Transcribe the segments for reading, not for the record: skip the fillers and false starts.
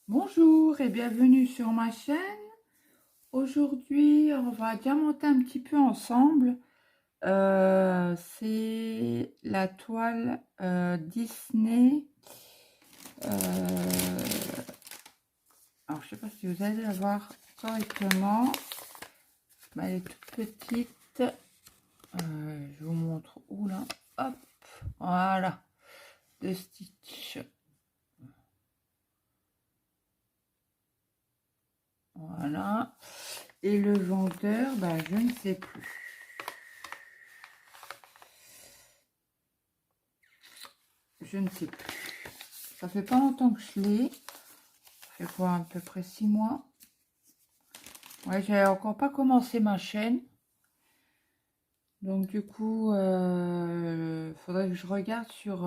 Bonjour et bienvenue sur ma chaîne. Aujourd'hui, on va diamanter un petit peu ensemble. C'est la toile Disney. Alors, je sais pas si vous allez la voir correctement. Elle est toute petite. Je vous montre où là. Hop, voilà. De Stitch. Voilà. Et le vendeur, je ne sais plus. Je ne sais plus. Ça fait pas longtemps que je l'ai. Ça fait quoi, à peu près 6 mois. Ouais, j'ai encore pas commencé ma chaîne. Donc du coup, faudrait que je regarde sur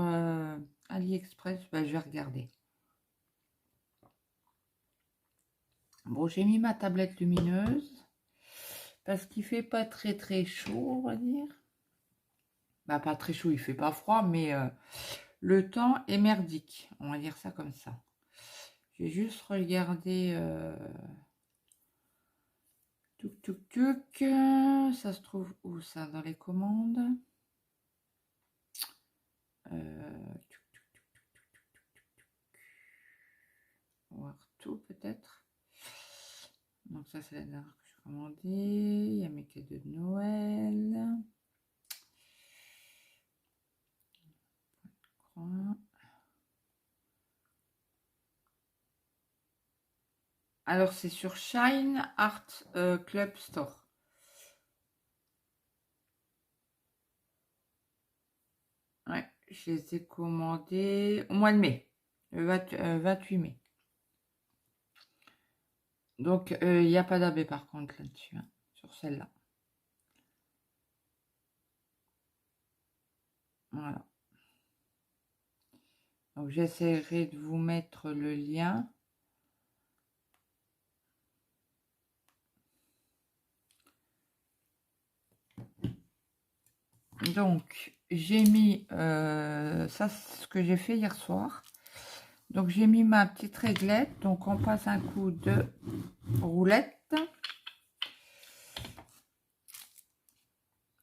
AliExpress. Je vais regarder. Bon, j'ai mis ma tablette lumineuse. Parce qu'il fait pas très chaud, on va dire. Pas très chaud, il fait pas froid, mais le temps est merdique. On va dire ça comme ça. J'ai juste regardé... Tuc. Ça se trouve où ça? Dans les commandes. Voir tout peut-être. Donc ça c'est la dernière que j'ai commandé. Il y a mes cadeaux de Noël. Alors c'est sur Shine Art Club Store. Ouais, je les ai commandés au mois de mai, le 28 mai. Donc il n'y a pas d'AB par contre là-dessus, hein, sur celle-là. Voilà. Donc j'essaierai de vous mettre le lien. Donc j'ai mis ça, c'est ce que j'ai fait hier soir. Donc j'ai mis ma petite réglette. Donc on passe un coup de roulette.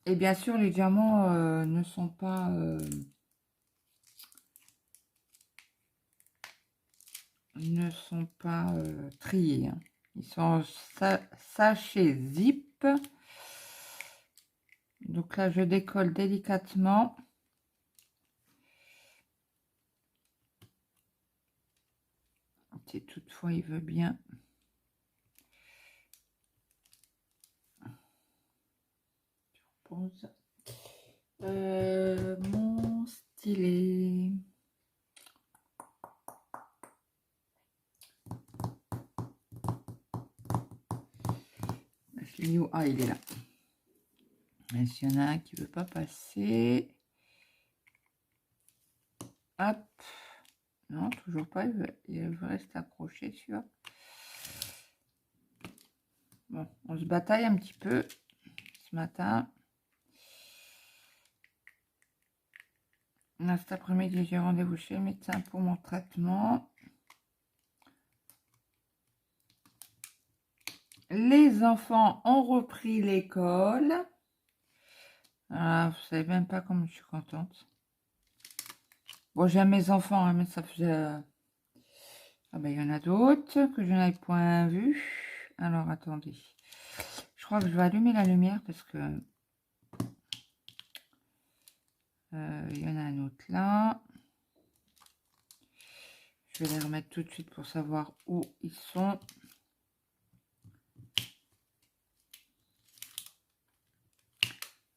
Et bien sûr les diamants ne sont pas triés, hein. Ils sont sachets zip. Donc là je décolle délicatement. Si toutefois il veut bien. Je repose mon stylet. Ah, il est là. S'il y en a un qui veut pas passer. Hop. Non, toujours pas. Il reste accroché, celui-là. Bon, on se bataille un petit peu ce matin. Là, cet après-midi, j'ai rendez-vous chez le médecin pour mon traitement. Les enfants ont repris l'école. Ah, vous savez même pas comme je suis contente. Bon, j'aime mes enfants, hein, mais ça faisait... Ah ben, il y en a d'autres que je n'avais point vu. Alors, attendez. Je crois que je vais allumer la lumière parce que... il y en a un autre là. Je vais les remettre tout de suite pour savoir où ils sont.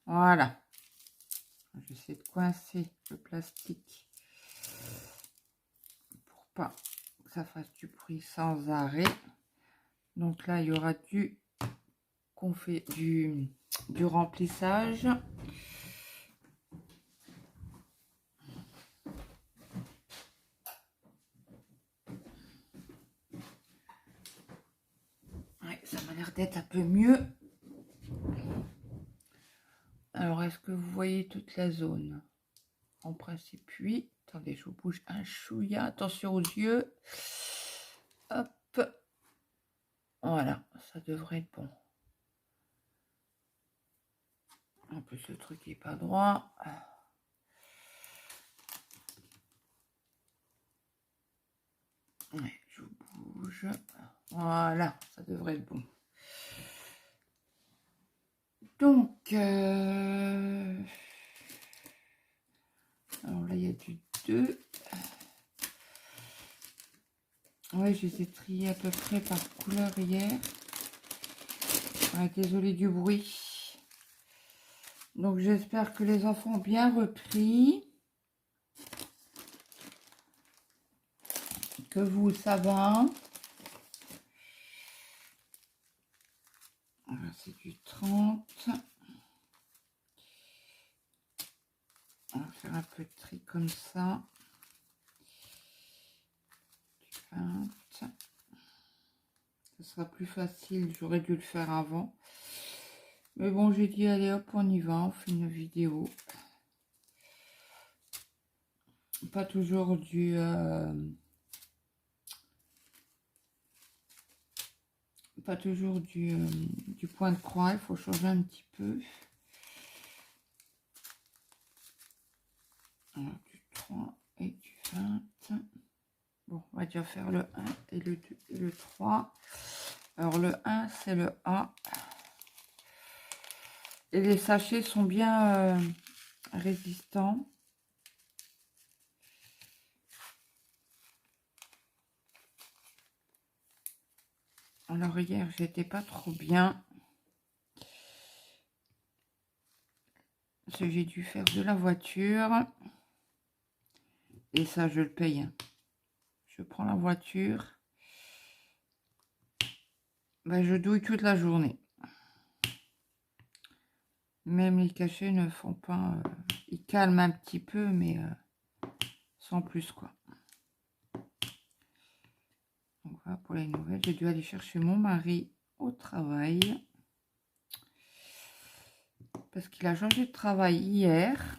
Voilà. J'essaie de coincer le plastique pour pas que ça fasse du bruit sans arrêt. Donc là, il y aura du remplissage. Ouais, ça m'a l'air d'être un peu mieux. Alors, est-ce que vous voyez toute la zone? En principe, oui. Attendez, je vous bouge un chouïa. Attention aux yeux. Hop. Voilà, ça devrait être bon. En plus, le truc n'est pas droit. Ouais, je bouge. Voilà, ça devrait être bon. Donc, alors là, il y a du 2. Ouais, je les ai triés à peu près par couleur hier. Ouais, désolé du bruit. Donc, j'espère que les enfants ont bien repris. Que vous, ça va. Voilà, c'est du 30. On va faire un peu de tri comme ça. Du 20. Ce sera plus facile, j'aurais dû le faire avant. Mais bon, j'ai dit, allez hop, on y va, on fait une vidéo. Pas toujours du point de croix, il faut changer un petit peu. Alors, du 3 et du 20. Bon, on va déjà faire le 1 et le 2 et le 3. Alors, le 1, c'est le A. Et les sachets sont bien résistants. Alors, hier, j'étais pas trop bien. Parce que j'ai dû faire de la voiture. Et ça, je le paye. Je prends la voiture. Ben, je douille toute la journée. Même les cachets ne font pas... ils calment un petit peu, mais sans plus, quoi. Donc voilà pour les nouvelles. J'ai dû aller chercher mon mari au travail. Parce qu'il a changé de travail hier.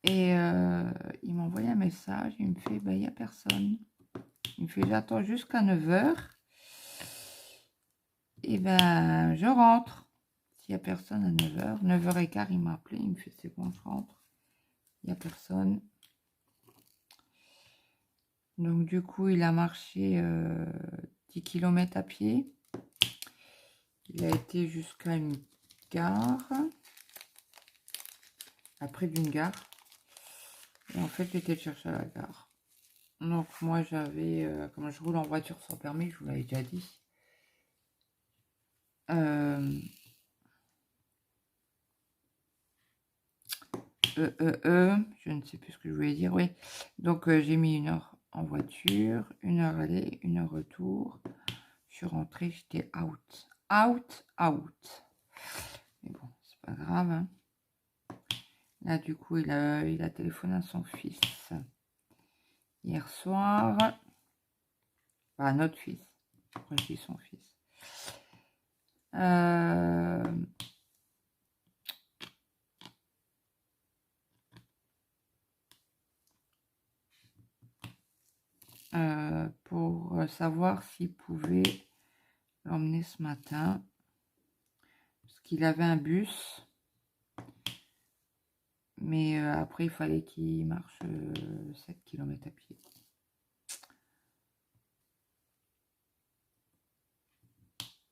Et il m'a envoyé un message. Il me fait, ben, il n'y a personne. Il me fait, j'attends jusqu'à 9 h. Et ben, je rentre. S'il n'y a personne à 9 h, 9 h 15, il m'a appelé. Il me fait, c'est bon, je rentre. Il n'y a personne. Donc, du coup, il a marché 10 km à pied. Il a été jusqu'à une gare. Après d'une gare. Et en fait, j'étais le chercher à la gare. Donc, moi, j'avais... comme je roule en voiture sans permis, je vous l'avais déjà dit. Je ne sais plus ce que je voulais dire, oui. Donc, j'ai mis 1 heure en voiture, 1 heure aller, 1 heure retour. Je suis rentrée, j'étais out. Out. Mais bon, c'est pas grave. Hein. Là, du coup, il a téléphoné à son fils. Hier soir. Bah, notre fils. Après, je dis son fils. Pour savoir s'il pouvait l'emmener ce matin. Parce qu'il avait un bus. Mais après, il fallait qu'il marche 7 km à pied.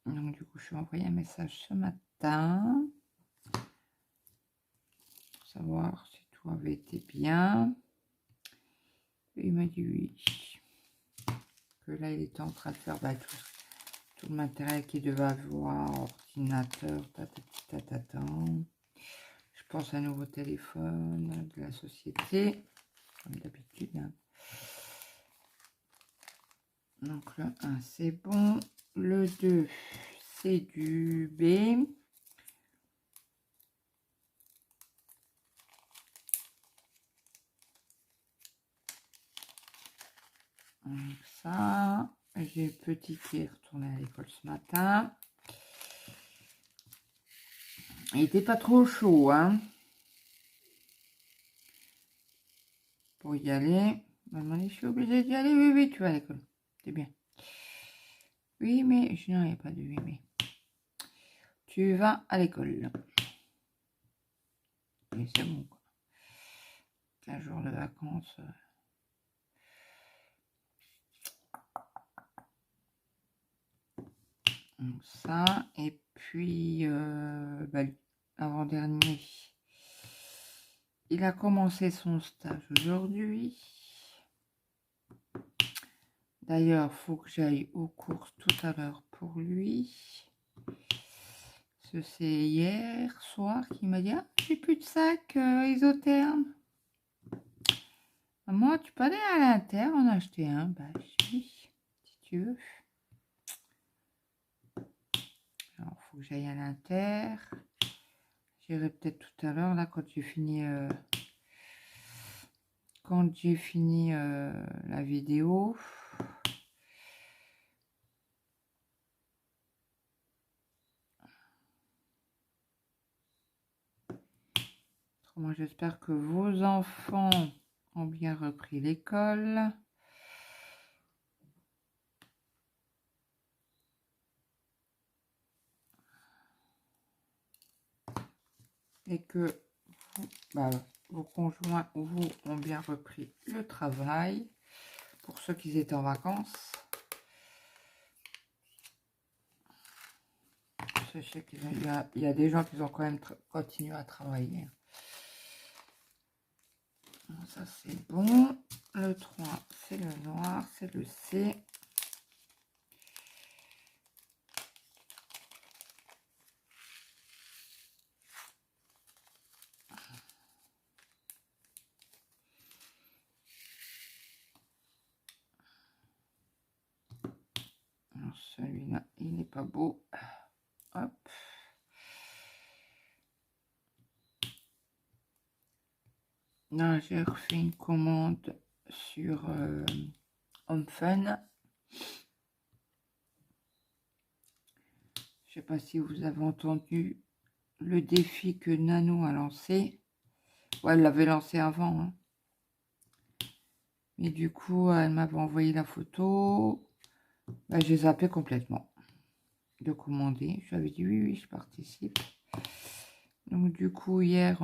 Donc, du coup, je lui ai envoyé un message ce matin. Pour savoir si tout avait été bien. Et il m'a dit oui. Que là, il était en train de faire tout le matériel qu'il devait avoir, ordinateur, Je pense à un nouveau téléphone de la société, comme d'habitude. Hein. Donc le 1, c'est bon. Le 2, c'est du B. Donc ça, j'ai le petit qui est retourné à l'école ce matin. Il n'était pas trop chaud, hein, pour y aller. Maman dit, je suis obligée d'y aller. Oui, oui, tu vas à l'école. C'est bien. Oui, mais... Non, il n'y a pas de oui, mais... Tu vas à l'école. Et c'est bon, quoi. 15 jours de vacances. Donc ça, et puis, bah, avant-dernier, il a commencé son stage aujourd'hui. D'ailleurs, faut que j'aille aux courses tout à l'heure pour lui. C'est hier soir qu'il m'a dit, ah, j'ai plus de sac isotherme. Moi, tu peux aller à l'Inter en acheter un. Bah oui, si tu veux. Alors, faut que j'aille à l'Inter. J'irai peut-être tout à l'heure, là, quand j'ai fini... la vidéo. Moi, j'espère que vos enfants ont bien repris l'école. Et que vos conjoints ou vous ont bien repris le travail. Pour ceux qui étaient en vacances. Sachez qu'il y a des gens qui ont quand même continué à travailler. Donc ça, c'est bon. Le 3, c'est le noir, c'est le C. Celui-là, il n'est pas beau. Hop. Là, j'ai refait une commande sur Home Fun. Je sais pas si vous avez entendu le défi que Nano a lancé. Ouais, elle l'avait lancé avant. Hein. Et du coup, elle m'avait envoyé la photo. Bah, j'ai zappé complètement de commander. Je lui avais dit oui, oui, je participe. Donc du coup, hier,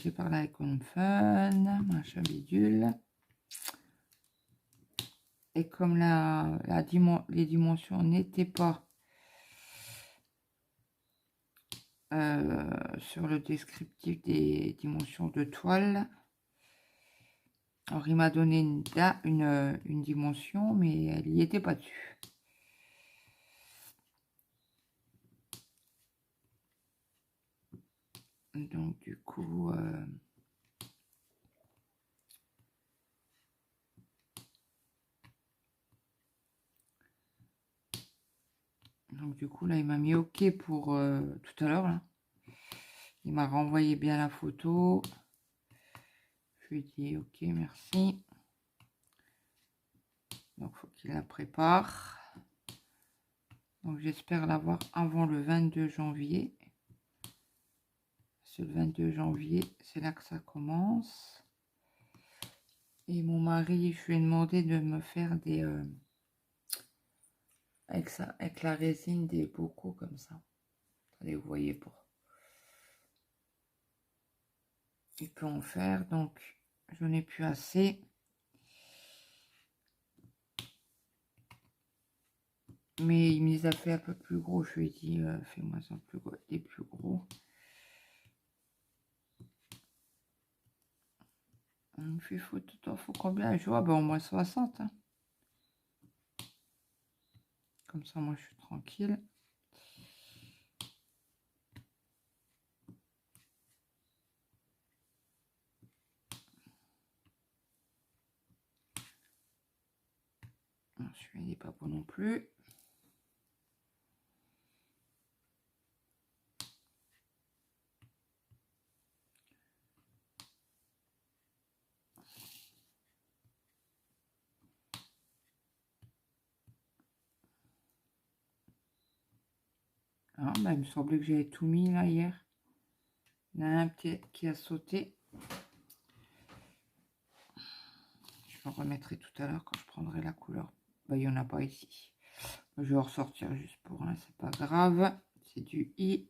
j'ai parlé avec Home Fun, machin bidule. Et comme les dimensions n'étaient pas sur le descriptif des dimensions de toile, alors il m'a donné une dimension, mais elle n'y était pas dessus. Donc du coup... là, il m'a mis OK pour tout à l'heure. Là. Il m'a renvoyé bien la photo. Je lui ai dit OK, merci. Donc, il faut qu'il la prépare. Donc, j'espère l'avoir avant le 22 janvier. C'est le 22 janvier, c'est là que ça commence. Et mon mari, je lui ai demandé de me faire des... avec la résine, des bocaux comme ça. Allez, vous voyez pour... Il peut en faire, donc j'en ai plus assez. Mais il me les a fait un peu plus gros. Je lui ai dit, fais-moi ça des plus gros. Il me fait, faut combien? Je vois, ben au moins 60. Hein. Comme ça, moi, je suis tranquille. Celui-là, il n'est pas beau non plus. Ah, bah, il me semblait que j'avais tout mis là hier. Il y en a un qui a sauté. Je j'en remettrai tout à l'heure quand je prendrai la couleur. Bah, il n'y en a pas ici. Je vais en ressortir juste pour un, c'est pas grave. C'est du I.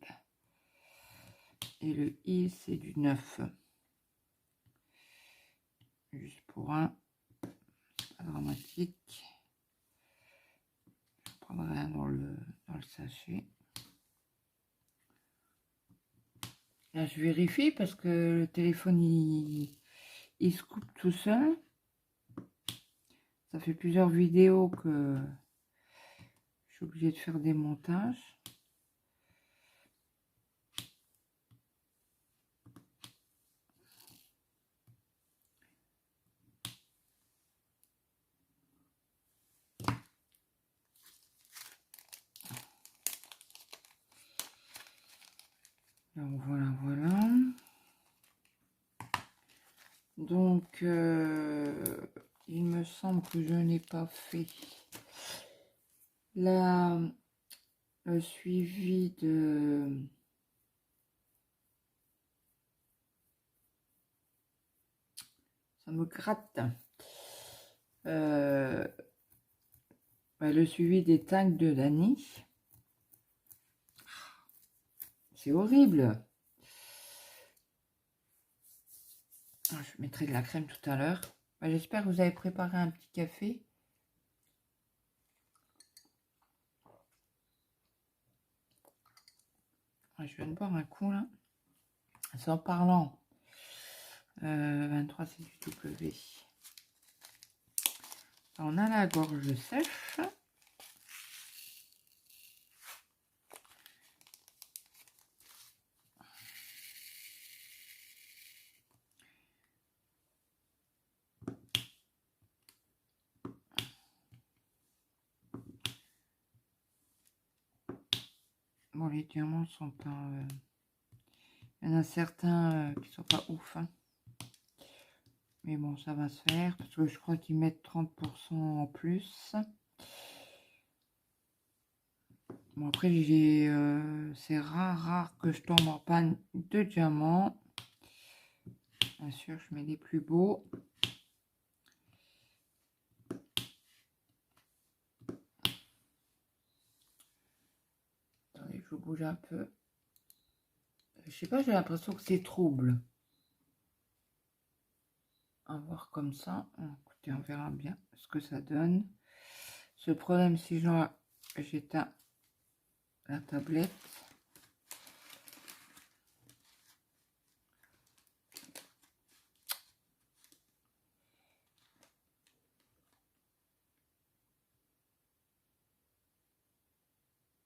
Et le I, c'est du 9. Juste pour un. C'est pas dramatique. Je prendrai un dans le sachet. Là, je vérifie parce que le téléphone, il se coupe tout seul. Ça fait plusieurs vidéos que je suis obligée de faire des montages. Donc voilà, voilà. Donc, il me semble que je n'ai pas fait le suivi de... Ça me gratte. Le suivi des tags de Dany. C'est horrible. Je mettrai de la crème tout à l'heure. J'espère que vous avez préparé un petit café. Je viens de boire un coup là. C'est en parlant. 23 c'est du W. On a la gorge sèche. Bon, les diamants sont pas... Il y en a certains qui sont pas ouf. Hein. Mais bon, ça va se faire. Parce que je crois qu'ils mettent 30% en plus. Bon, après, c'est rare que je tombe en panne de diamants. Bien sûr, je mets les plus beaux. Attendez, je bouge un peu. Je sais pas, j'ai l'impression que c'est trouble. À voir comme ça. Écoutez, on verra bien ce que ça donne. Ce problème, si j'éteins la tablette.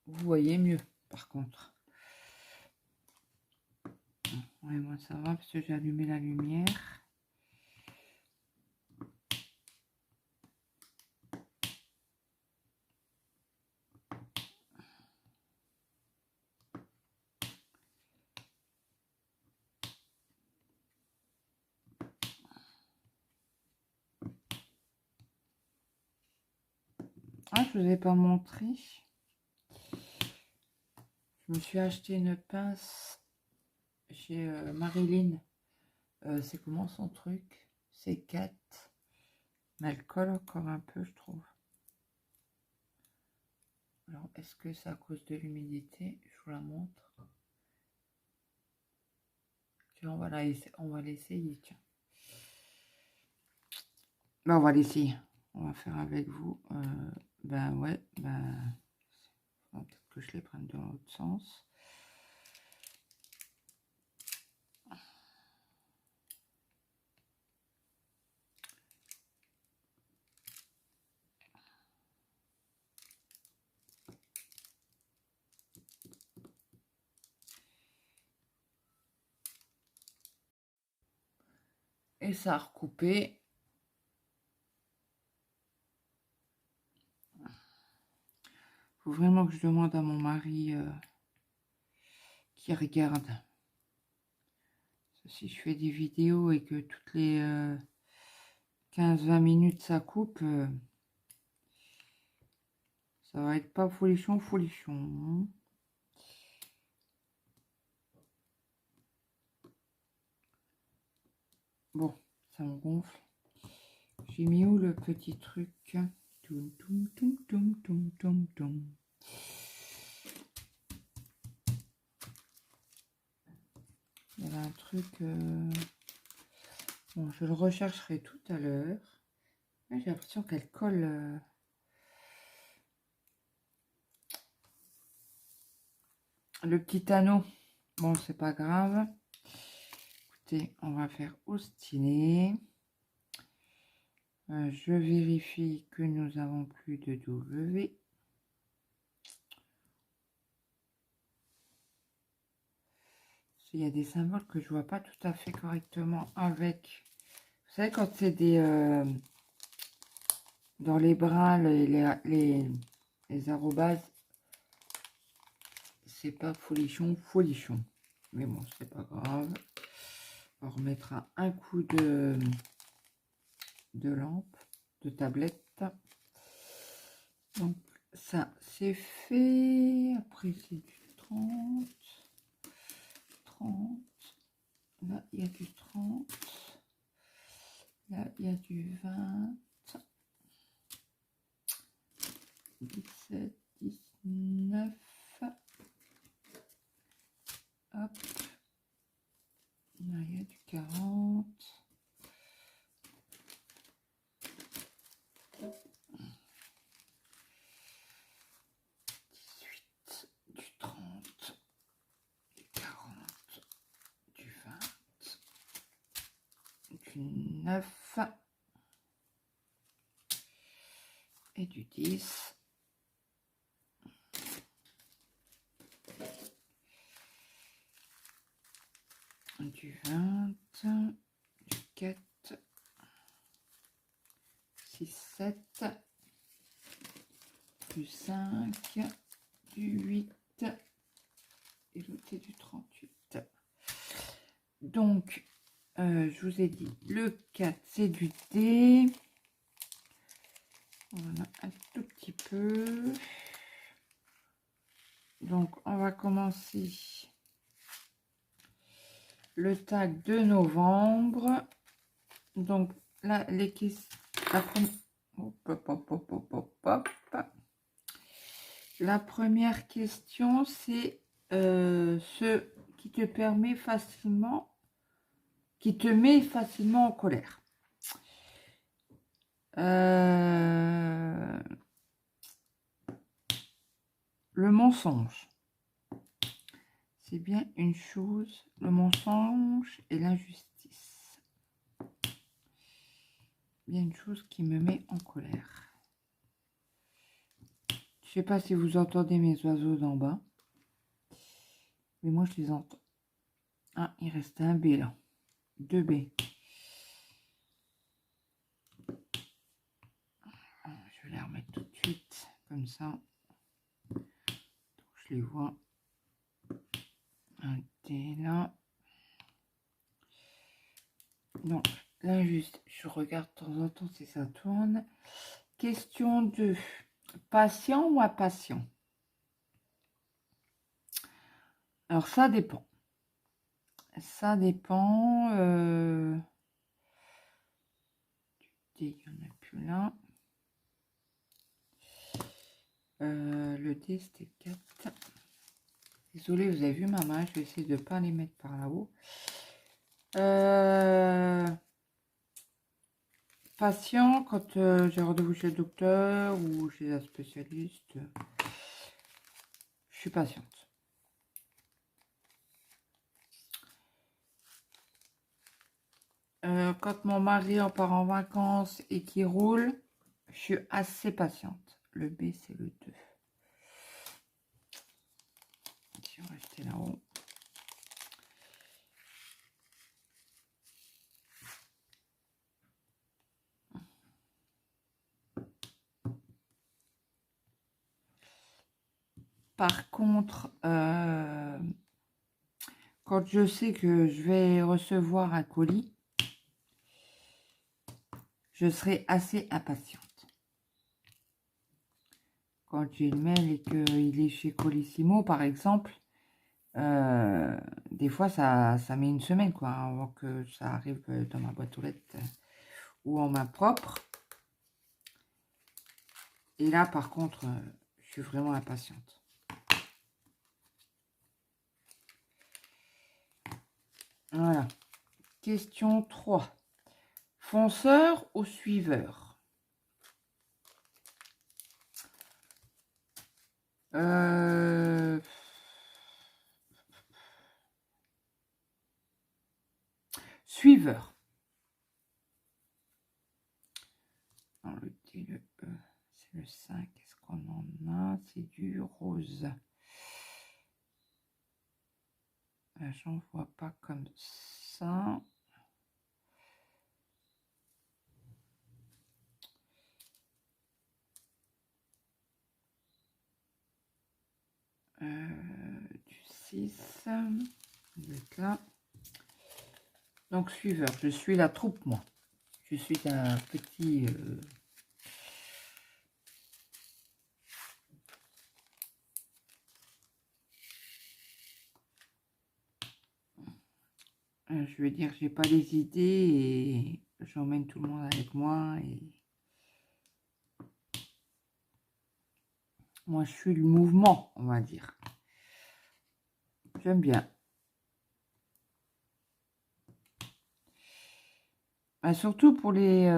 Vous voyez mieux, par contre. Ouais, moi ça va parce que j'ai allumé la lumière. Ah, je vous ai pas montré. Je me suis acheté une pince chez Marilyn. C'est comment son truc? C'est 4. Mais elle colle encore un peu, je trouve. Alors, est-ce que c'est à cause de l'humidité? Je vous la montre. Tiens, on va l'essayer, tiens. Ben, on va l'essayer. On va faire avec vous. Ben ouais, peut-être que je les prenne dans l'autre sens. Et ça a recoupé. Faut vraiment que je demande à mon mari qui regarde. Si je fais des vidéos et que toutes les 15-20 minutes ça coupe, ça va être pas folichon, folichon. Bon, ça me gonfle. J'ai mis où le petit truc? Toum, toum, toum, toum, toum, toum, toum. Il y avait un truc... Bon, je le rechercherai tout à l'heure. J'ai l'impression qu'elle colle... Le petit anneau. Bon, c'est pas grave. Écoutez, on va faire au stylet. Je vérifie que nous avons plus de W. Il y a des symboles que je vois pas tout à fait correctement avec. Vous savez, quand c'est des... dans les brins, les arrobases, c'est pas folichon, folichon. Mais bon, c'est pas grave. On remettra un coup de lampe, de tablette. Donc, ça, c'est fait. Après, c'est du 30. 30. Là, il y a du 30. Là, il y a du 20. 17, 19. Hop. Là, il y a du 40. Du 30, du 40, du 20, du 9 et du 10. Du 20, du 4, 6, 7, du 5, du 8 et l'autre c'est du 38. Donc, je vous ai dit, le 4 c'est du D. On en a un tout petit peu. Donc, on va commencer le tag de novembre. Donc, là, les questions... La première question, c'est ce qui te permet facilement, qui te met facilement en colère. Le mensonge. C'est bien une chose, le mensonge et l'injustice. Bien une chose qui me met en colère. Je sais pas si vous entendez mes oiseaux d'en bas. Mais moi, je les entends. Ah, il reste un B là. 2 B. Je vais les remettre tout de suite. Comme ça. Donc, je les vois. Un D là. Donc, là, juste, je regarde de temps en temps si ça tourne. Question 2. Patient ou impatient? Alors, ça dépend. Ça dépend. Du D, il n'y en a plus là. Le D, c'était 4. Désolée, vous avez vu ma main. Je vais essayer de ne pas les mettre par là-haut. Patient, quand j'ai rendez-vous chez le docteur ou chez un spécialiste, je suis patiente. Quand mon mari en part en vacances et qu'il roule, je suis assez patiente. Le B, c'est le 2. Je vais rester là-haut. Par contre, quand je sais que je vais recevoir un colis, je serai assez impatiente. Quand j'ai le mail et qu'il est chez Colissimo, par exemple, des fois, ça met une semaine, quoi, avant que ça arrive dans ma boîte aux lettres ou en main propre. Et là, par contre, je suis vraiment impatiente. Voilà. Question 3. Fonceur ou suiveur? Suiveur. Alors, le T, le E, c'est le 5. Est-ce qu'on en a? C'est du rose. J'en vois pas comme ça. Du 6. Vous êtes là. Donc, suiveur. Je suis la troupe, moi. Je suis un petit... je veux dire, j'ai pas les idées et j'emmène tout le monde avec moi. Et moi, je suis le mouvement, on va dire. J'aime bien. Surtout pour les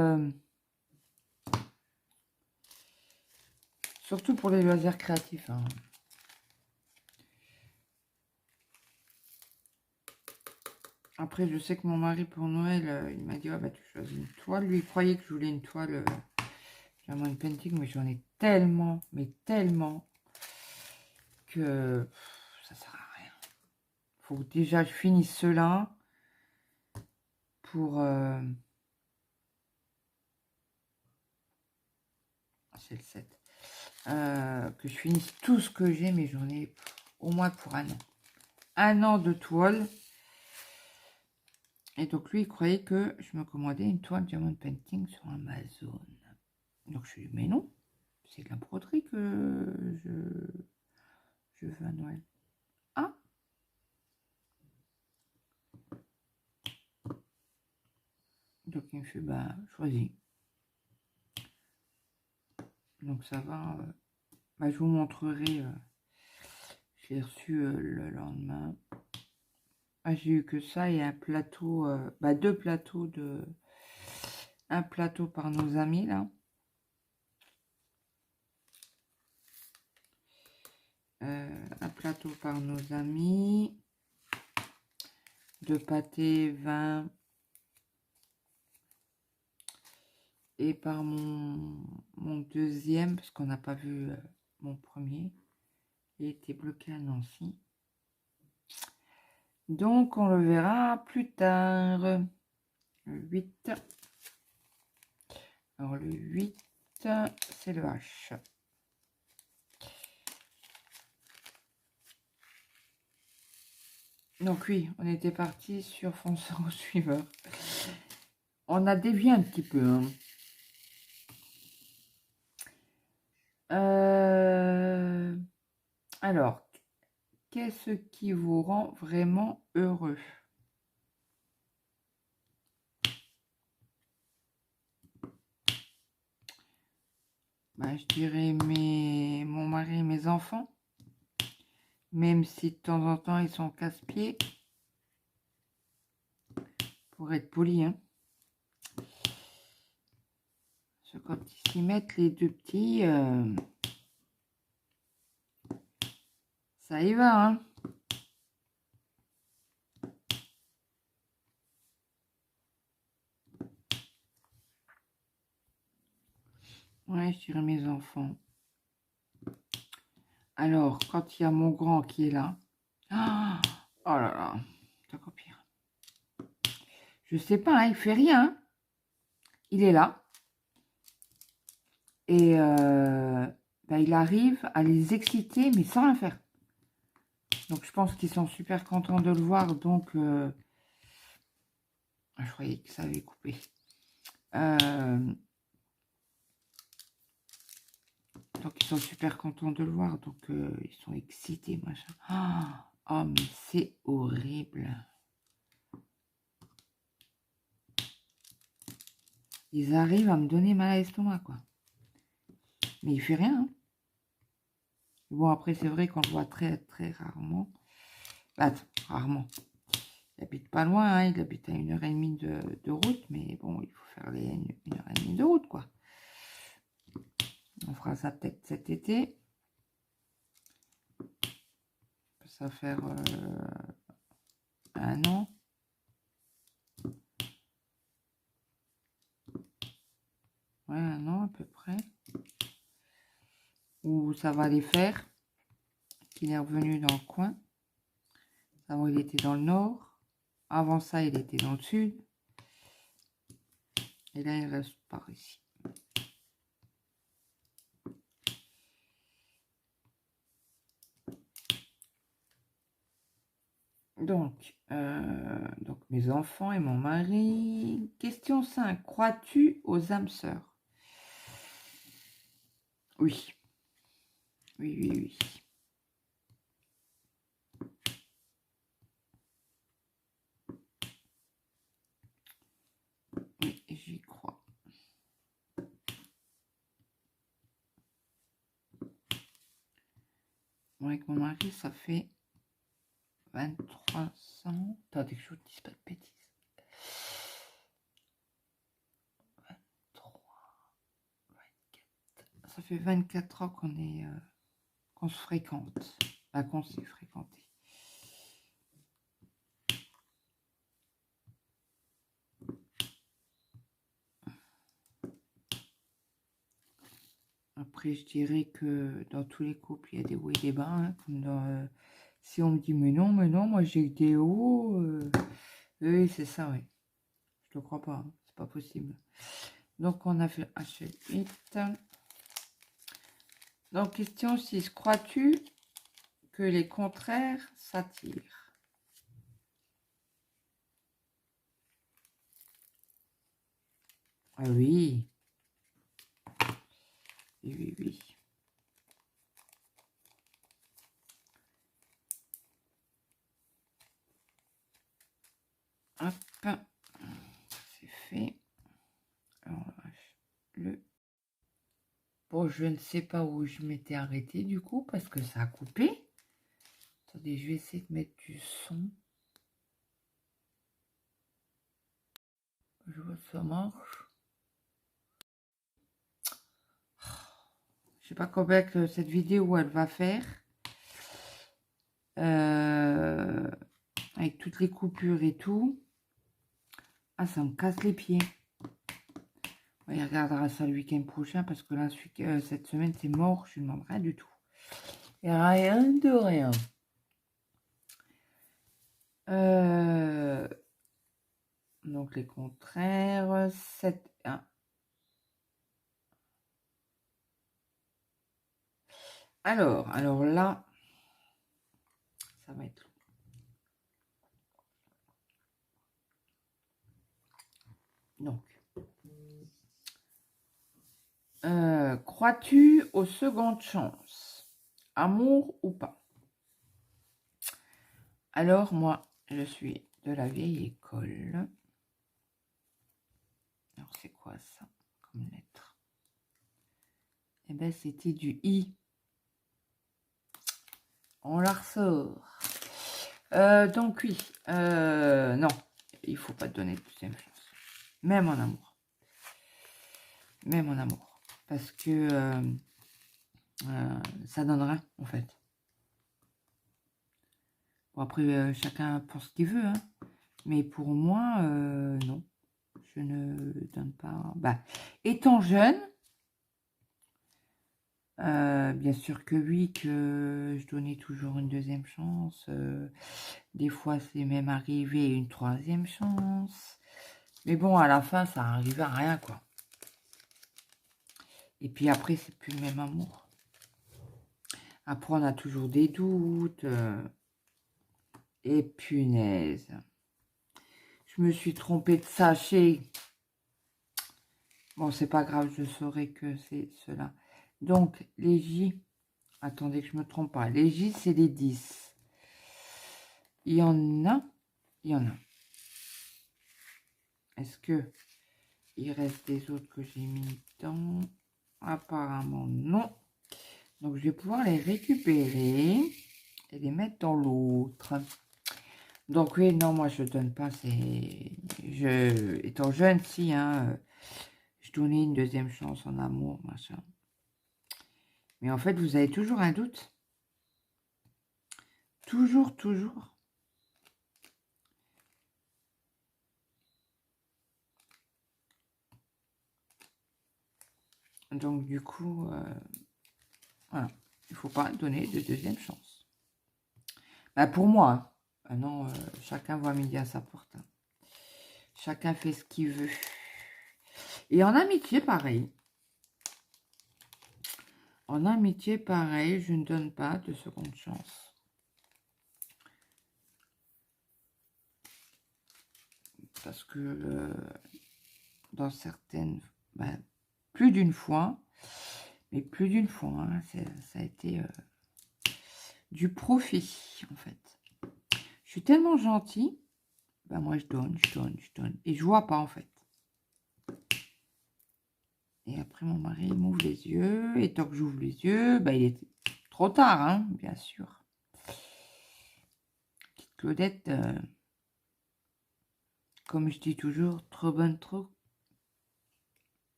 loisirs créatifs. Hein. Après, je sais que mon mari, pour Noël, il m'a dit, ah, bah, tu choisis une toile. Lui, il croyait que je voulais une toile diamond painting, mais j'en ai tellement, mais tellement, que ça sert à rien. Faut que déjà je finisse cela pour... c'est le 7. Que je finisse tout ce que j'ai, mais j'en ai au moins pour un an. Un an de toile. Et donc lui, il croyait que je me commandais une toile diamond painting sur Amazon. Donc je lui ai dit, mais non, c'est de la broderie que je veux à Noël. Ah! Donc il me fait, bah, choisis. Donc ça va. Bah, je vous montrerai. Je l'ai reçu le lendemain. Ah, j'ai eu que ça et un plateau, bah, 2 plateaux de... Un plateau par nos amis, là. Un plateau par nos amis. De pâté, vin. Et par mon deuxième, parce qu'on n'a pas vu mon premier. Il était bloqué à Nancy. Donc, on le verra plus tard. Le 8. Alors, le 8, c'est le H. Donc, oui, on était parti sur fonceur au suiveur. On a dévié un petit peu. Hein. Alors, qu'est-ce qui vous rend vraiment heureux? Bah, je dirais mon mari et mes enfants. Même si de temps en temps, ils sont casse-pieds. Pour être poli. Hein. Parce que quand ils s'y mettent, les deux petits, ça y va. Hein. Ouais, je dirais mes enfants. Alors, quand il y a mon grand qui est là. Oh là là, c'est encore pire. Je sais pas, hein, il fait rien. Hein. Il est là. Et bah, il arrive à les exciter, mais sans rien faire. Donc, je pense qu'ils sont super contents de le voir. Donc, je croyais que ça avait coupé. Donc, ils sont super contents de le voir. Donc, ils sont excités, machin. Oh, mais c'est horrible. Ils arrivent à me donner mal à l'estomac, quoi. Mais il fait rien, hein. Bon, après, c'est vrai qu'on le voit très, très rarement. Bah, rarement. Il habite pas loin, hein. Il habite à 1h30 de route, mais bon, il faut faire les 1h30 de route, quoi. On fera ça peut-être cet été. Ça va faire 1 an. Ouais, 1 an à peu près. Où ça va les faire. Qu'il est revenu dans le coin. Avant, il était dans le nord. Avant ça, il était dans le sud. Et là, il reste par ici. Donc, mes enfants et mon mari. Question 5. Crois-tu aux âmes sœurs? Oui. Oui, oui, oui. Oui, j'y crois. Moi, avec mon mari, ça fait 23 ans. Attendez que je vous dise pas de bêtises. 23, 24. Ça fait 24 ans qu'on se fréquente. Qu'on s'est fréquenté. Après, je dirais que dans tous les couples, il y a des hauts et des bas. Hein, comme dans, si on me dit, mais non, moi j'ai des hauts. Oui, c'est ça, oui. Je ne le crois pas, hein, c'est pas possible. Donc, on a fait H8. Donc, question 6. Crois-tu que les contraires s'attirent? Ah oui. Oui, oui, oui. Hop. C'est fait. Alors, bon, je ne sais pas où je m'étais arrêtée du coup, parce que ça a coupé. Attendez, je vais essayer de mettre du son. Je vois que ça marche. Je sais pas combien que cette vidéo elle va faire. Avec toutes les coupures et tout. Ah, ça me casse les pieds. Il regardera ça le week-end prochain parce que là, cette semaine, c'est mort. Je ne demande rien du tout. Et rien de rien. Donc, les contraires. 7, 1. Alors là, ça va être long. Donc, crois-tu aux secondes chances? Amour ou pas? Alors, moi, je suis de la vieille école. Alors, c'est quoi ça comme lettre? Eh bien, c'était du I. On la ressort. Donc, oui. Non, il faut pas te donner de deuxième chance. Même en amour. Même en amour. Parce que ça donne rien, en fait. Bon, après, chacun pense ce qu'il veut. Hein. Mais pour moi, non. Je ne donne pas... Bah, étant jeune, bien sûr que oui, que je donnais toujours une deuxième chance. Des fois, c'est même arrivé une troisième chance. Mais bon, à la fin, ça arrive à rien, quoi. Et puis après, c'est plus le même amour. Après, on a toujours des doutes. Et punaise. Je me suis trompée de sachet. Bon, c'est pas grave, je saurai que c'est cela. Donc, les J... Attendez que je me trompe pas. Les J, c'est les 10. Il y en a. Il y en a. Est-ce que Il reste des autres que j'ai mis dans... Apparemment, non. Donc, je vais pouvoir les récupérer et les mettre dans l'autre. Donc, oui, non, moi, je donne pas. Étant jeune, si, hein, je donnais une deuxième chance en amour, machin. Mais en fait, vous avez toujours un doute. Toujours, toujours. Donc, du coup, voilà. Il ne faut pas donner de deuxième chance. Bah, pour moi, hein. Ah non, chacun voit midi à sa porte. Hein. Chacun fait ce qu'il veut. Et en amitié, pareil. En amitié, pareil, je ne donne pas de seconde chance. Parce que dans certaines... Ben, plus d'une fois, mais plus d'une fois, hein, ça a été du profit, en fait. Je suis tellement gentille, ben moi je donne. Et je vois pas, en fait. Et après, mon mari m'ouvre les yeux, et tant que j'ouvre les yeux, ben, il est trop tard, hein, bien sûr. Petite Claudette, comme je dis toujours, trop bonne, trop...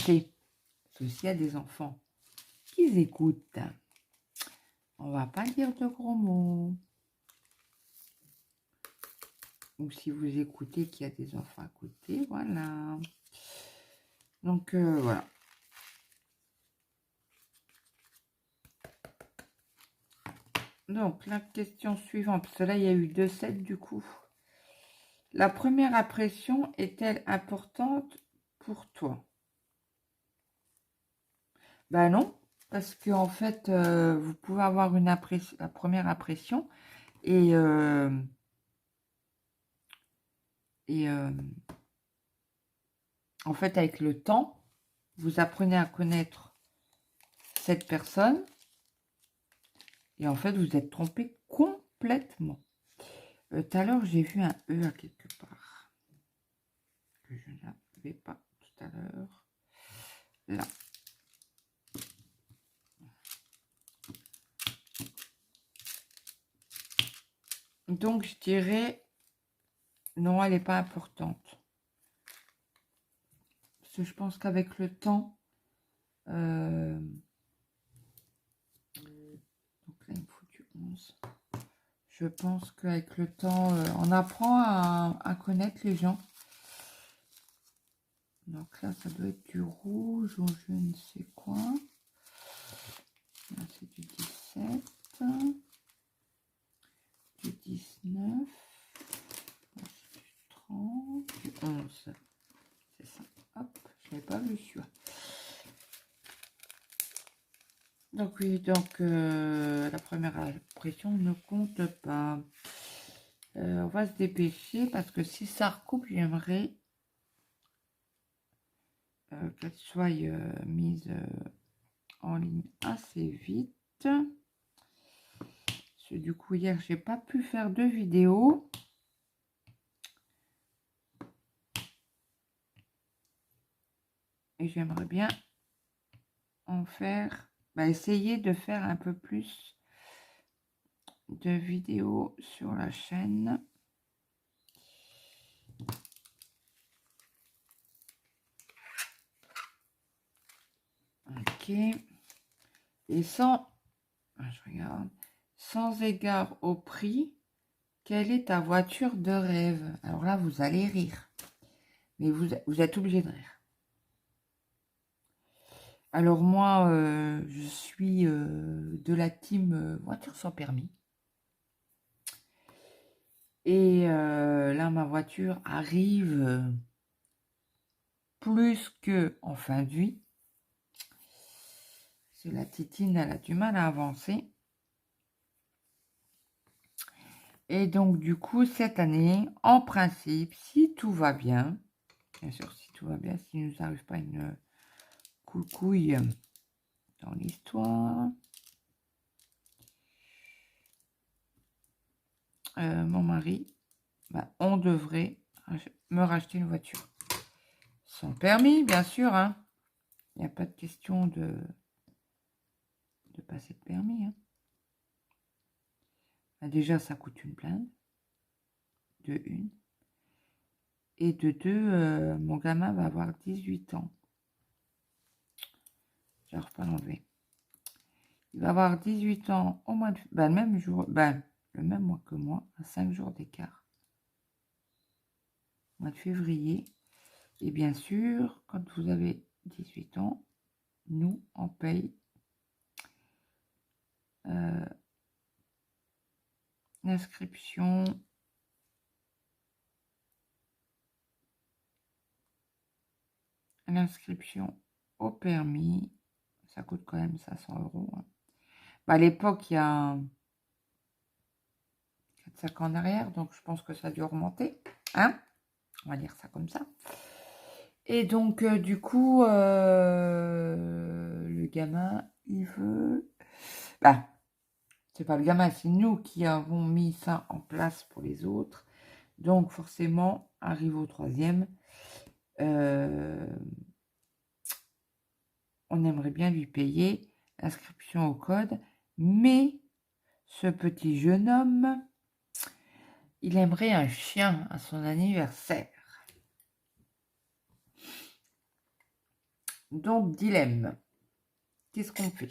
C'est s'il y a des enfants qui écoutent, on va pas dire de gros mots. Ou si vous écoutez qu'il y a des enfants à côté, voilà. Donc, voilà. Donc, la question suivante, parce que là, il y a eu 2 sets du coup. La première impression est-elle importante pour toi? Ben non, parce que en fait, vous pouvez avoir la première impression et en fait, avec le temps, vous apprenez à connaître cette personne et en fait, vous êtes trompé complètement. Tout à l'heure, j'ai vu un E à quelque part que je n'avais pas tout à l'heure. Là. Donc, je dirais, non, elle n'est pas importante. Parce que je pense qu'avec le temps, donc là, il me faut du 11. Je pense qu'avec le temps, on apprend à connaître les gens. Donc là, ça doit être du rouge ou je ne sais quoi. Là, c'est du 17. Du 19. Là, c'est du 30. Du 11. C'est ça. Hop, je ne l'ai pas vu celui-là. Donc oui, donc la première impression ne compte pas. On va se dépêcher parce que si ça recoupe, j'aimerais qu'elle soit mise en ligne assez vite. Parce que du coup, hier, j'ai pas pu faire de vidéo. Et j'aimerais bien en faire, essayer de faire un peu plus de vidéos sur la chaîne. Ok. Et je regarde, sans égard au prix, quelle est ta voiture de rêve? Alors là, vous allez rire. Mais vous êtes obligé de rire. Alors moi, je suis de la team voiture sans permis. Et là, ma voiture arrive plus que en fin de vie. Parce que la Titine, elle a du mal à avancer. Et donc, du coup, cette année, en principe, si tout va bien sûr, si tout va bien, s'il ne nous arrive pas une coucouille dans l'histoire, mon mari, on devrait me racheter une voiture. sans permis, bien sûr. Hein. Il n'y a pas de question de passer de permis. Hein. Déjà, ça coûte une blinde. De une. Et de deux, mon gamin va avoir 18 ans. J'arrive pas à l'enlever. Il va avoir 18 ans au mois de... le même jour, le même mois que moi, à 5 jours d'écart. Mois de février. Et bien sûr, quand vous avez 18 ans, nous, on paye l'inscription au permis. Ça coûte quand même 500 €. Hein. À l'époque, il y a 4-5 ans en arrière, donc je pense que ça a dû remonter. Hein, on va dire ça comme ça. Et donc, du coup, le gamin, il veut... c'est pas le gamin, c'est nous qui avons mis ça en place pour les autres. Donc, forcément, arrive au 3e, on aimerait bien lui payer l'inscription au code, mais ce petit jeune homme, il aimerait un chien à son anniversaire. Donc, dilemme. Qu'est-ce qu'on fait?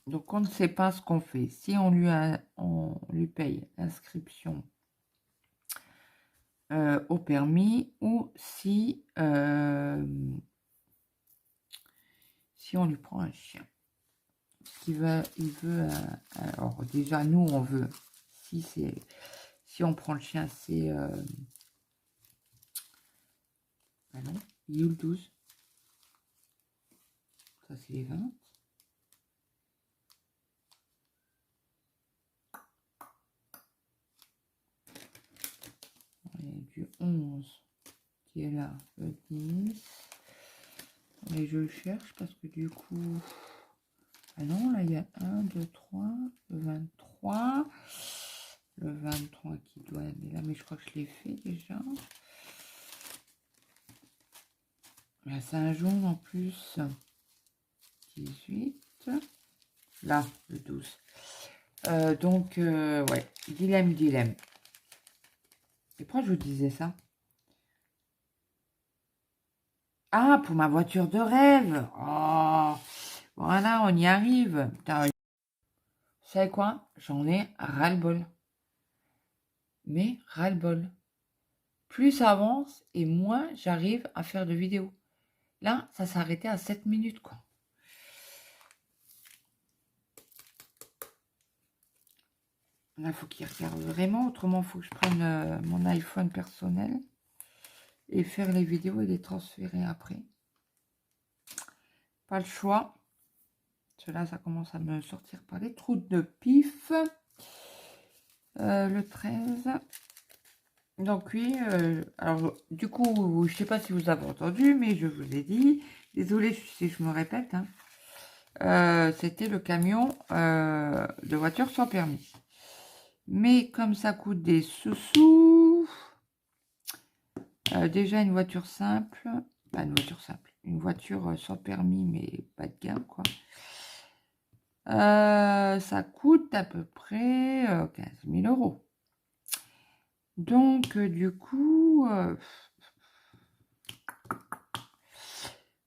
Donc, on ne sait pas ce qu'on fait. Si on lui paye l'inscription au permis ou si on lui prend un chien. Il veut alors déjà, nous, on veut, si on prend le chien, c'est... non, il est où le 12? Ça, c'est les 20. Du 11 qui est là, le 10. Et je le cherche parce que du coup... Ah non, là, il y a 1, 2, 3, le 23. Le 23 qui doit aller là, mais je crois que je l'ai fait déjà. Là, c'est un jaune en plus. 18. Là, le 12. Donc, ouais, dilemme. Et pourquoi je vous disais ça? Ah, pour ma voiture de rêve. Oh, voilà, on y arrive. Putain, vous savez quoi? J'en ai ras-le-bol. Mais ras-le-bol. Plus ça avance et moins j'arrive à faire de vidéos. Là, ça s'est arrêté à 7 minutes, quoi. Là, il faut qu'il regarde vraiment. Autrement, il faut que je prenne mon iPhone personnel et faire les vidéos et les transférer après. Pas le choix. Cela, ça commence à me sortir par les trous de pif. Le 13. Donc oui, alors du coup, je sais pas si vous avez entendu, mais je vous l'ai dit. Désolée si je me répète. Hein. C'était le camion de voiture sans permis. Mais comme ça coûte des sous-sous, déjà une voiture simple, une voiture sans permis, mais pas de gamme, quoi. Ça coûte à peu près 15 000 €. Donc, du coup,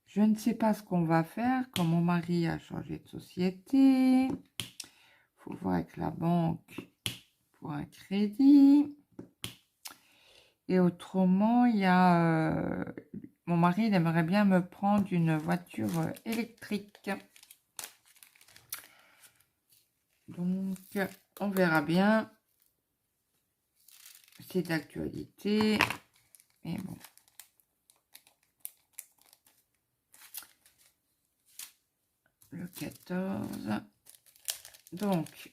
je ne sais pas ce qu'on va faire. Quand mon mari a changé de société, il faut voir avec la banque pour un crédit. Et autrement, il y a... mon mari, il aimerait bien me prendre une voiture électrique. Donc, on verra bien. C'est d'actualité. Mais bon. Le 14. Donc,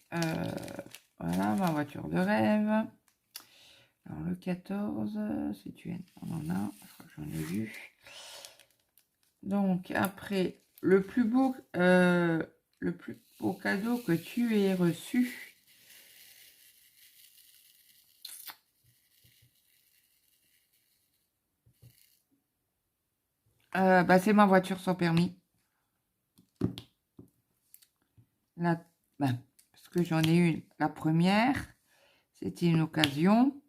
voilà ma voiture de rêve. Alors, le 14, si tu es... On en a, je crois que j'en ai vu. Donc, après, le plus beau... beau cadeau que tu aies reçu. Bah, c'est ma voiture sans permis. Là, bah, parce que j'en ai une. La première, c'était une occasion.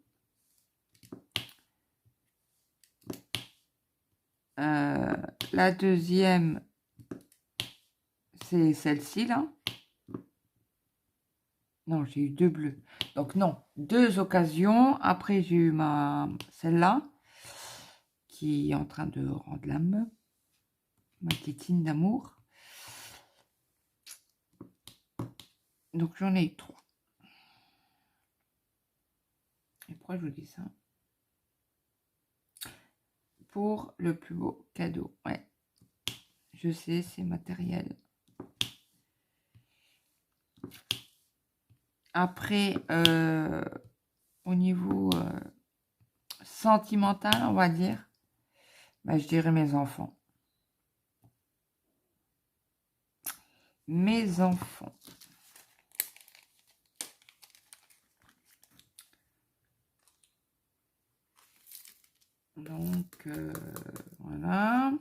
La deuxième, c'est celle-ci, là. Non, j'ai eu 2 bleus. Donc, non, 2 occasions. Après, j'ai eu celle-là, qui est en train de rendre l'âme. Ma tétine d'amour. Donc, j'en ai eu 3. Et pourquoi je vous dis ça? Pour le plus beau cadeau. Ouais. Je sais, c'est matériel. Après, au niveau sentimental, on va dire, bah, je dirais mes enfants. Mes enfants. Donc, voilà.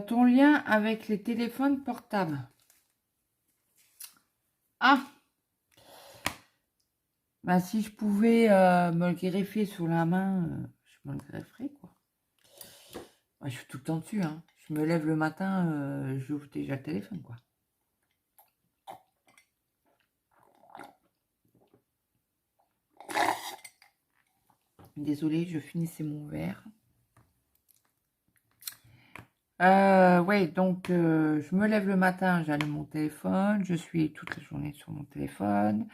Ton lien avec les téléphones portables. Ah, bah si je pouvais me le greffer sous la main, je me le grefferais, quoi. Bah, je suis tout le temps dessus, hein. Je me lève le matin, j'ouvre déjà le téléphone, quoi. Désolée, je finissais mon verre. Ouais, donc je me lève le matin, j'allume mon téléphone, je suis toute la journée sur mon téléphone.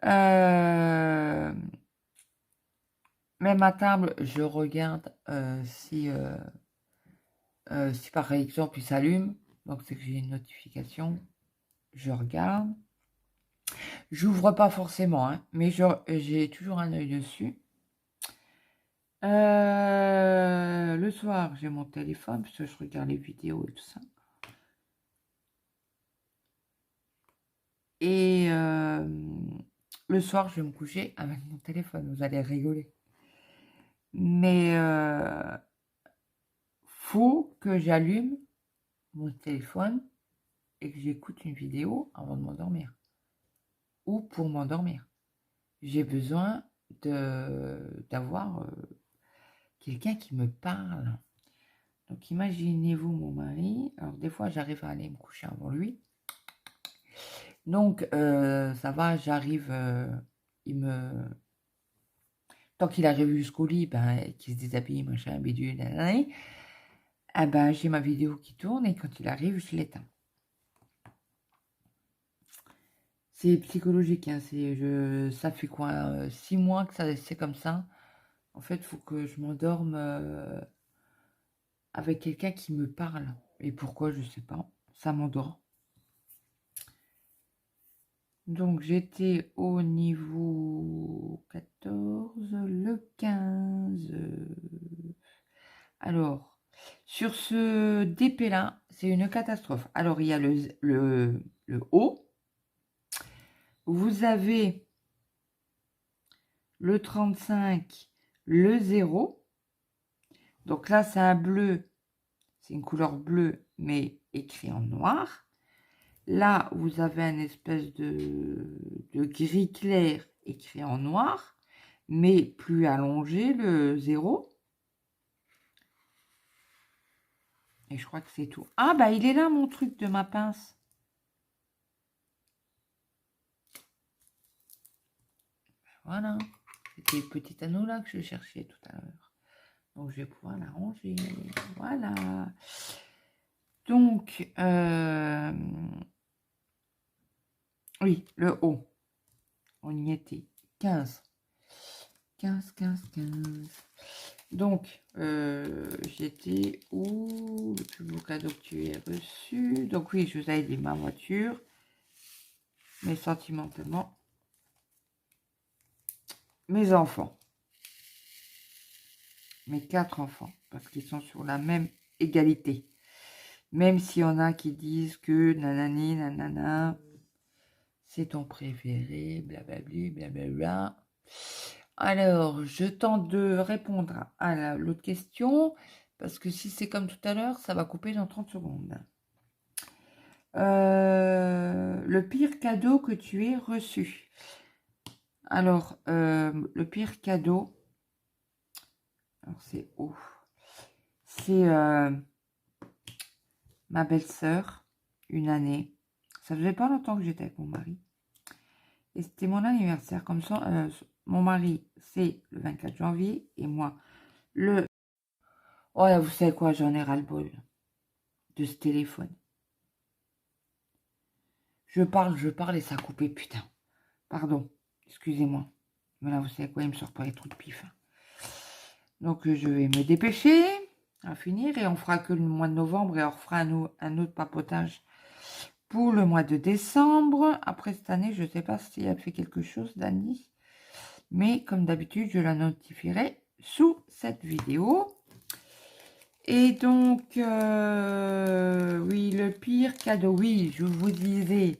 Même à table, je regarde si par exemple il s'allume, donc c'est que j'ai une notification, je regarde. J'ouvre pas forcément, hein, mais j'ai toujours un œil dessus. Le soir, j'ai mon téléphone, parce que je regarde les vidéos et tout ça. Et le soir, je vais me coucher avec mon téléphone, vous allez rigoler. Mais faut que j'allume mon téléphone et que j'écoute une vidéo avant de m'endormir. Ou pour m'endormir. J'ai besoin d'avoir quelqu'un qui me parle. Donc imaginez-vous mon mari. Alors des fois j'arrive à aller me coucher avant lui. Donc ça va, j'arrive, tant qu'il arrive jusqu'au lit, ben, qu'il se déshabille, machin, bidule, nanana, ah ben, j'ai ma vidéo qui tourne et quand il arrive, je l'éteins. C'est psychologique, hein, ça fait quoi, 6 mois que c'est comme ça. En fait, il faut que je m'endorme avec quelqu'un qui me parle. Et pourquoi, je sais pas. Ça m'endort. Donc, j'étais au niveau 14, le 15. Alors, sur ce DP-là, c'est une catastrophe. Alors, il y a le haut. Vous avez le 35, le 0. Donc là, c'est un bleu. C'est une couleur bleue, mais écrit en noir. Là, vous avez un espèce de gris clair écrit en noir, mais plus allongé, le 0. Et je crois que c'est tout. Ah, bah, il est là, mon truc de ma pince. Voilà. C'était le petit anneau là que je cherchais tout à l'heure. Donc, je vais pouvoir la ranger. Voilà. Donc, oui, le haut. On y était. 15. 15, 15, 15. Donc, j'étais où? Le plus beau cadeau que tu aies reçu. Donc oui, je vous avais dit ma voiture. Mais sentimentalement, mes enfants. Mes 4 enfants. Parce qu'ils sont sur la même égalité. Même s'il y en a qui disent que nanani, nanana, c'est ton préféré, blablabli, blablabla. Alors, je tente de répondre à l'autre question. Parce que si c'est comme tout à l'heure, ça va couper dans 30 secondes. Le pire cadeau que tu aies reçu. Alors, le pire cadeau, alors c'est c'est ma belle-sœur, une année. Ça faisait pas longtemps que j'étais avec mon mari. Et c'était mon anniversaire. Comme ça, mon mari, c'est le 24 janvier et moi, le... Oh là, vous savez quoi, j'en ai ras-le-bol de ce téléphone. Je parle et ça a coupé, putain. Pardon, excusez-moi. Voilà, vous savez quoi, il me sort pas les trucs pif. Donc, je vais me dépêcher à finir et on fera que le mois de novembre et on refera un autre papotage pour le mois de décembre. Après cette année, je ne sais pas si elle fait quelque chose, Dani. Mais comme d'habitude, je la notifierai sous cette vidéo. Et donc, oui, le pire cadeau, oui, je vous disais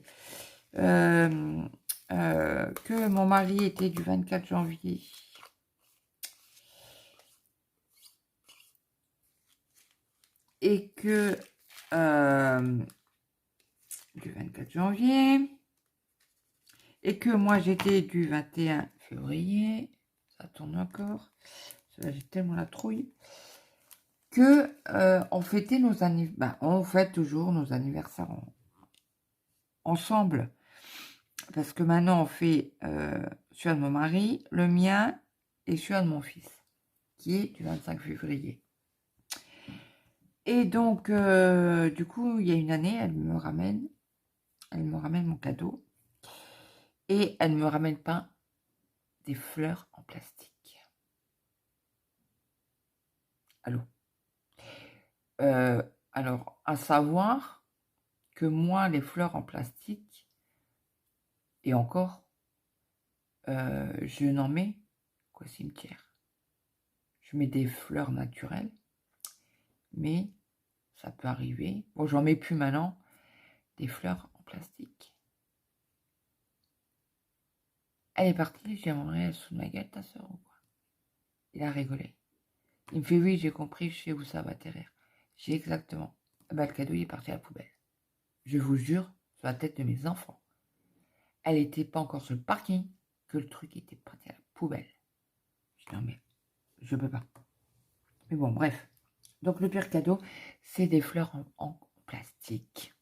que mon mari était du 24 janvier. Et que du 24 janvier. Et que moi, j'étais du 21 février. Ça tourne encore. J'ai tellement la trouille. Que on fêtait nos anniversaires. On fête toujours nos anniversaires ensemble. Parce que maintenant, on fait celui de mon mari, le mien et celui de mon fils. Qui est du 25 février. Et donc, du coup, il y a une année, elle me ramène mon cadeau. Et elle ne me ramène pas des fleurs en plastique. Allô. Alors, à savoir que moi, les fleurs en plastique, et encore, je n'en mets qu'au cimetière. Je mets des fleurs naturelles, mais ça peut arriver. Bon, j'en mets plus maintenant, des fleurs en plastique. Elle est partie, j'aimerais sous ma gueule, ta soeur ou quoi? Il a rigolé. Il me fait oui, j'ai compris, je sais où ça va atterrir. J'ai exactement. Bah, le cadeau il est parti à la poubelle. Je vous jure, sur la tête de mes enfants. Elle n'était pas encore sur le parking que le truc était parti à la poubelle. Je dis non mais je peux pas. Mais bon, bref. Donc le pire cadeau, c'est des fleurs en plastique.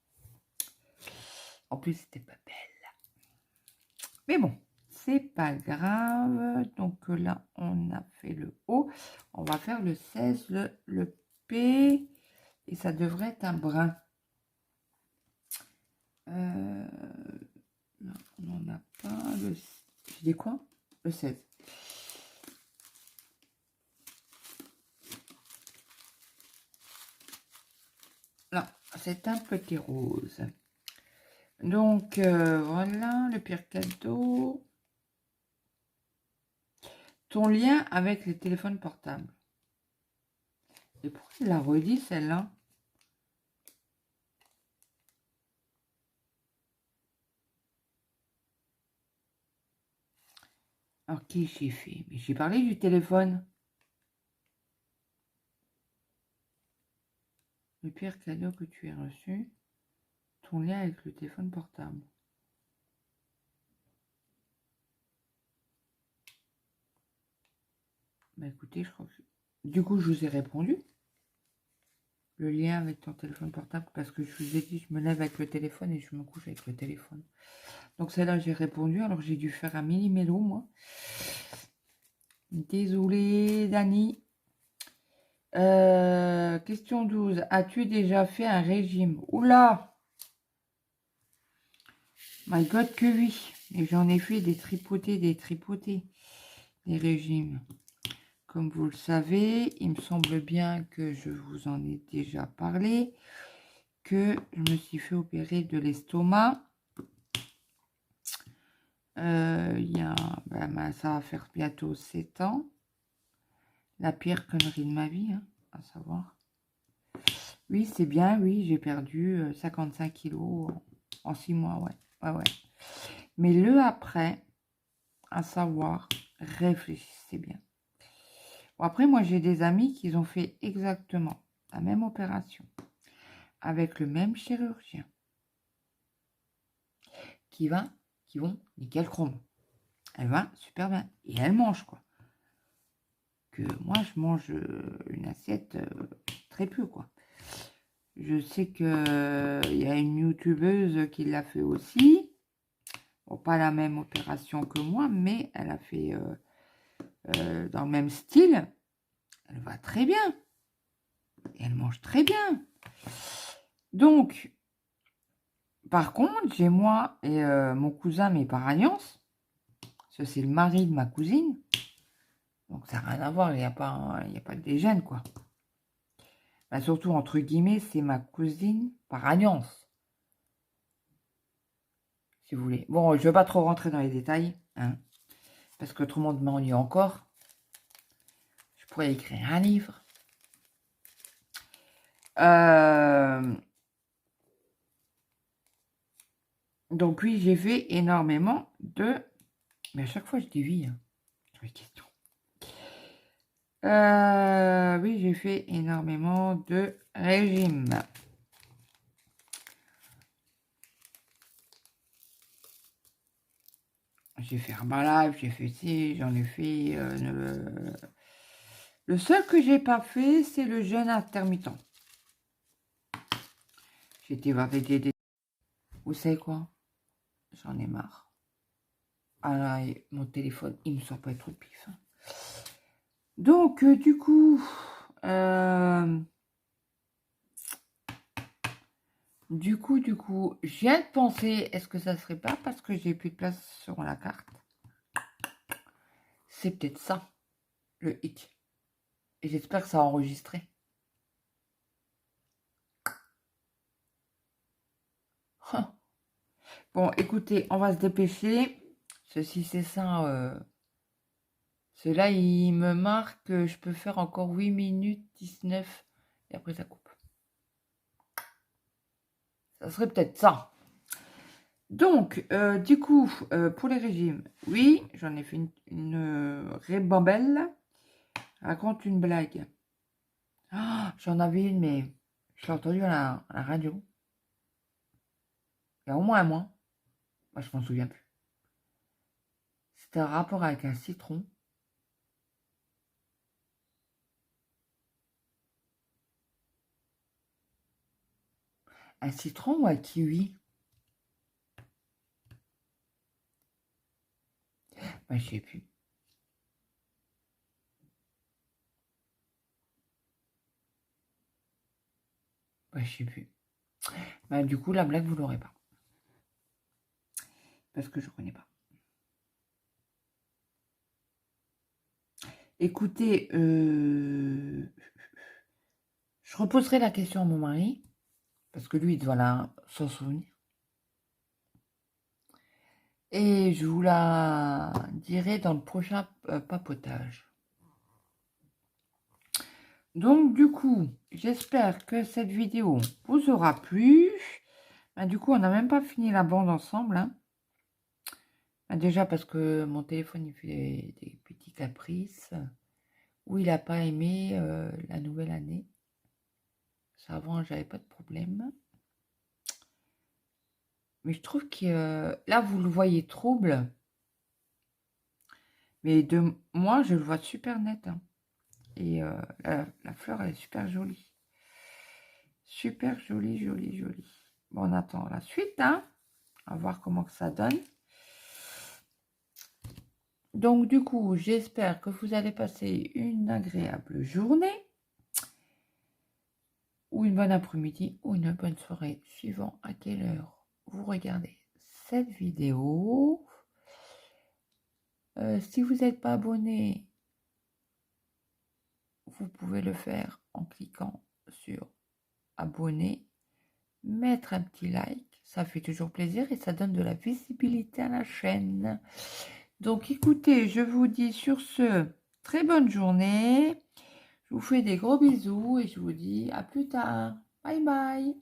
En plus, c'était pas belle. Mais bon, c'est pas grave. Donc là, on a fait le haut. On va faire le 16, le P. Et ça devrait être un brun. Non, on n'en a pas. Je dis quoi? Le 16. Là, c'est un petit rose. Donc, voilà, le pire cadeau. Ton lien avec les téléphones portables. Et pourquoi il l'a redit, celle-là? Alors, qui j'ai fait? Mais j'ai parlé du téléphone. Le pire cadeau que tu aies reçu. Ton lien avec le téléphone portable. Bah écoutez, je crois que... Du coup, je vous ai répondu. Le lien avec ton téléphone portable, parce que je vous ai dit, je me lève avec le téléphone et je me couche avec le téléphone. Donc celle-là, j'ai répondu. Alors, j'ai dû faire un mini-mélo, moi. Désolée, Dani. Question 12. As-tu déjà fait un régime? Oula! My God, que oui. Et j'en ai fait des tripotés, des régimes. Comme vous le savez, il me semble bien que je vous en ai déjà parlé, que je me suis fait opérer de l'estomac. Il y a, ça va faire bientôt 7 ans. La pire connerie de ma vie, hein, à savoir. Oui, c'est bien, oui, j'ai perdu 55 kilos en 6 mois, ouais. Ouais. Mais le après, à savoir, réfléchissez bien. Bon, après, moi, j'ai des amis qui ont fait exactement la même opération avec le même chirurgien qui vont nickel chrome. Elle va super bien. Et elle mange, quoi. Que moi, je mange une assiette très peu, quoi. Je sais que il y a une youtubeuse qui l'a fait aussi. Bon, pas la même opération que moi, mais elle a fait dans le même style. Elle va très bien. Et elle mange très bien. Donc, par contre, j'ai moi et mon cousin, mais par alliance. Ça, c'est le mari de ma cousine. Donc, ça n'a rien à voir. Il n'y a pas de dégène, quoi. Bah, surtout, entre guillemets, c'est ma cousine par alliance. Si vous voulez. Bon, je ne vais pas trop rentrer dans les détails. Hein, parce que tout le monde m'ennuie encore. Je pourrais écrire un livre. Donc oui, j'ai fait énormément de... Mais à chaque fois, je dévie hein, sur les questions. Oui, j'ai fait énormément de régimes. J'ai fait Herbalife, j'ai fait ci, j'en ai fait... Le seul que j'ai pas fait, c'est le jeûne intermittent. J'étais voir des... Vous savez quoi? J'en ai marre. Ah là, mon téléphone, il me sort pas trop de pif. Hein. Donc, du coup... Du coup, je viens de penser, est-ce que ça serait pas parce que j'ai plus de place sur la carte? C'est peut-être ça, le hic. Et j'espère que ça a enregistré. Bon, écoutez, on va se dépêcher. Ceci, c'est ça. Cela, il me marque que je peux faire encore 8 minutes 19. Et après, ça coupe. Ça serait peut-être ça. Donc, du coup, pour les régimes, oui, j'en ai fait une rébambelle. Raconte une blague. Oh, j'en avais une, mais je l'ai entendue à la radio. Il y a au moins un mois. Moi, je m'en souviens plus. C'était un rapport avec un citron. Un citron ou un kiwi? Moi, je sais plus. Moi, je sais plus. Bah, du coup, la blague, vous l'aurez pas. Parce que je connais pas. Écoutez, je reposerai la question à mon mari. Parce que lui, il doit s'en souvenir. Et je vous la dirai dans le prochain papotage. Donc, du coup, j'espère que cette vidéo vous aura plu. Ben, du coup, on n'a même pas fini la bande ensemble. Hein. Ben, déjà parce que mon téléphone, il fait des petits caprices. Ou il n'a pas aimé la nouvelle année. Ça, avant, j'avais pas de problème. Mais je trouve que là, vous le voyez trouble. Mais de moi, je le vois super net. Hein. Et la fleur, elle est super jolie. Super jolie, jolie, jolie. Bon, on attend la suite. Hein. On va voir comment que ça donne. Donc, du coup, j'espère que vous allez passer une agréable journée. Ou une bonne après-midi. Ou une bonne soirée. Suivant à quelle heure vous regardez cette vidéo. Si vous n'êtes pas abonné, vous pouvez le faire en cliquant sur abonner, mettre un petit like Ça fait toujours plaisir et ça donne de la visibilité à la chaîne. Donc écoutez, je vous dis sur ce, très bonne journée. Je vous fais des gros bisous et je vous dis à plus tard. Bye bye.